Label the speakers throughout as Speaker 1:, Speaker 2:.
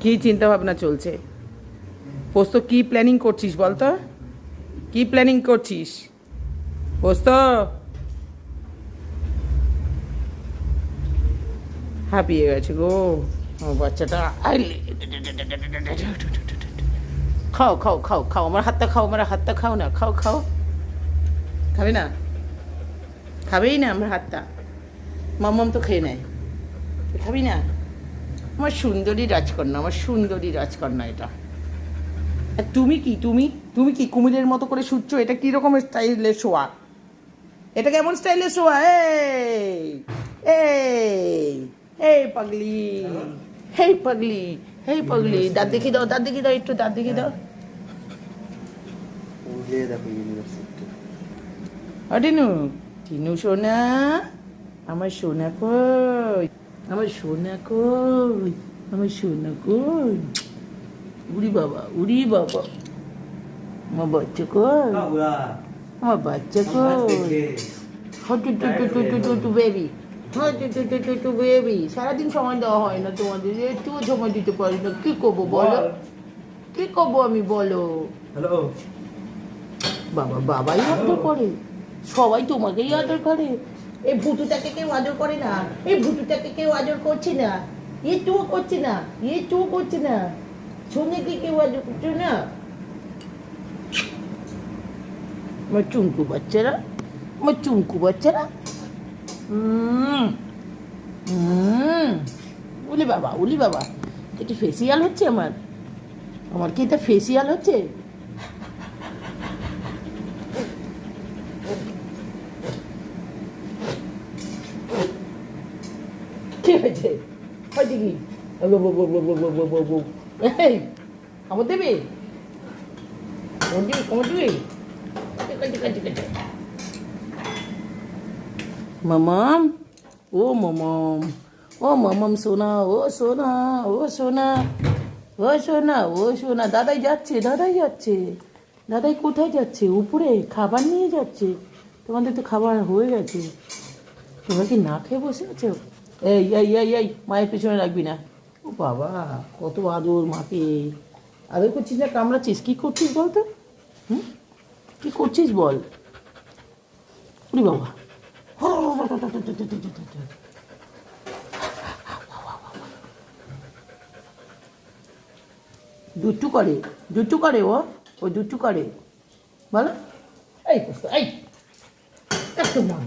Speaker 1: কি চিন্তা ভাবনা চলছে? পোস্ত কি প্ল্যানিং করছিস বলতো? কি প্ল্যানিং করছিস পোস্ত? হাঁপিয়ে গেছে গো বাচ্চাটা। খাও খাও খাও খাও, আমার হাতটা খাও, আমার হাতটা খাও না, খাও খাও। খাবে না? খাবেই না আমার হাতটা? মাম্মাম তো খেয়ে নেয়, খাবি না? আমার সুন্দরী রাজকন্যা, আমার সুন্দরী রাজকন্যা এটা। আর তুমি কি, তুমি কি কুমিরের মতো করে শুচ্ছ? এটা কি রকমের স্টাইলের শোয়া? এটা কেমন স্টাইলের শোয়া? এই এই এই পাগলি, হেই পাগলি, হেই পাগলি, দাঁত দেখি দাও, দাঁত দেখি দাও, একটু দাঁত দেখি দাও। টিনু, টিনু সোনা, আমার সোনা কই, আমার সোনা কই, আমার সোনা কই। উড়ি বাবা, উড়ি বাবা, আমার বাচ্চা কই, আমার বাচ্চা কই। বেবি, বেবি, সারাদিন সময় দেওয়া হয় না তোমাদের, একটুও সময় দিতে পারি না। কি করবো বলো, কি করবো আমি বলো?
Speaker 2: হ্যালো
Speaker 1: বাবা, বাবাই আদর করে, সবাই তোমাকেই আদর করে। এই ভুতুটাকে কেউ আদর করে না, এই ভুতুটাকে কেউ আদর করছে না, একটুও করছে না, একটুও করছে না, সোনাকে কেউ আদর করছে না। আমার চুমকু বাচ্চারা, আমার চুমকু বাচ্চারা। উলি বাবা, উলি বাবা, এটা ফেসিয়াল হচ্ছে আমার, আমার কি এটা ফেসিয়াল হচ্ছে? কি হয়েছে? হয়েছে কি? এই খাবার দেবে, খাবার দেবে, খাবার দেবে। মামাম, ও মামাম, ও মামাম সোনা, ও সোনা, ও সোনা, ও সোনা, ও সোনা। দাদাই যাচ্ছে, দাদাই যাচ্ছে, দাদাই কোথায় যাচ্ছে? উপরে খাবার নিয়ে যাচ্ছে। তোমাদের তো খাবার হয়ে গেছে, তোমরা কি না খেয়ে বসে আছো? এই এই এই এই, মায়ের পেছনে রাখবি না। ও বাবা, কত আদর মাকে, আদর করছিস না কামড়াচ্ছিস? কি করছিস বল তো? হুম, কি করছিস বল? উরি বাবা, দুটু করে, দুটু করে, ও দুটু করে বলো। এই পোস্ত, এই একটু নাম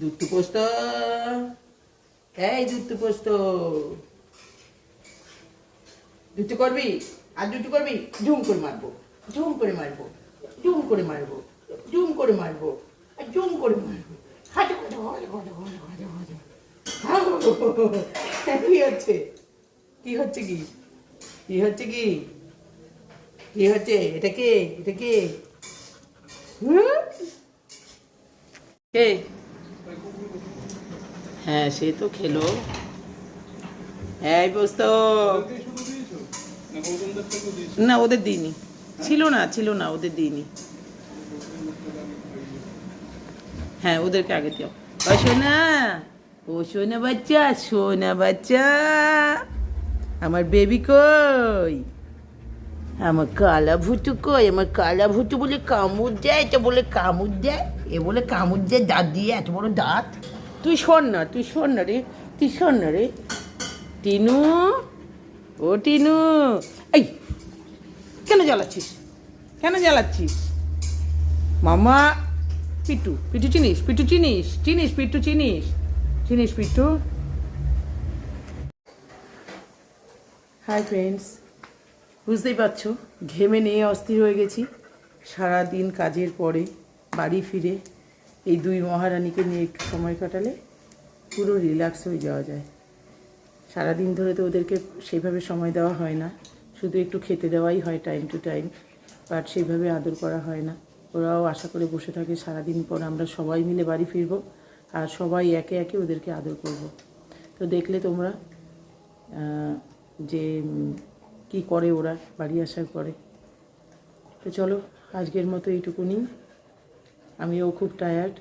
Speaker 1: দুটু পোস্ত, এই দুটু পোস্ত, দুটু করবি? আর দুটু করবি? ঝুম করে মারবো, ঝুম করে মারবো, ঝুম করে মারবো, ঝুম করে মারবো, আর ঝুম করে মারবো। হাঁটে হাঁটে হাঁটে হাঁটে হাঁটে হাঁটে হাঁটে। কি হচ্ছে? কি হচ্ছে কি? কি হচ্ছে কি? কি হচ্ছে? এটা কে? এটা কে? কে? হ্যাঁ, সে তো খেলো। এই বসতো। না, ওদের দিইনি, ছিল না, ছিল না, ওদের দিইনি। হ্যাঁ, ওদেরকে আগে দিও। ও সোনা, ও সোনা বাচ্চা, সোনা বাচ্চা, আমার বেবি কই, আমার কালা ভুতু কই, আমার কালা ভুতু বলে কামড় দেয়, এটা বলে কামড় দেয়, এ বলে কামড় দেয় দাঁত দিয়ে, এত বড় দাঁত। তুই শোন না, তুই শোন না রে, তুই শোন না রে। টিনু, ও টিনু, এই কেন জ্বালাচ্ছিস, কেন জ্বালাচ্ছিস? মামা, পিট্টু, পিট্টু চিনিস, পিট্টু চিনিস, চিনিস পিট্টু, চিনিস, চিনিস পিট্টু। হাই ফ্রেন্ডস, বুঝতেই পারছো ঘেমে নিয়ে অস্থির হয়ে গেছি। সারাদিন কাজের পরে বাড়ি ফিরে এই দুই মহারানীকে নিয়ে একটু সময় কাটালে পুরো রিল্যাক্স হয়ে যাওয়া যায়। সারাদিন ধরে তো ওদেরকে সেইভাবে সময় দেওয়া হয় না, শুধু একটু খেতে দেওয়াই হয় টাইম টু টাইম, বাট সেইভাবে আদর করা হয় না। ওরাও আশা করে বসে থাকে সারাদিন পর আমরা সবাই মিলে বাড়ি ফিরবো আর সবাই একে একে ওদেরকে আদর করব। তো দেখলে তোমরা যে কি করে ওরা বাড়ি আসার পরে। তো চলো আজকের মতো এইটুকুনি, আমিও খুব টায়ার্ড।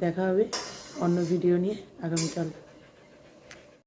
Speaker 1: দেখা হবে অন্য ভিডিও নিয়ে আগামীকাল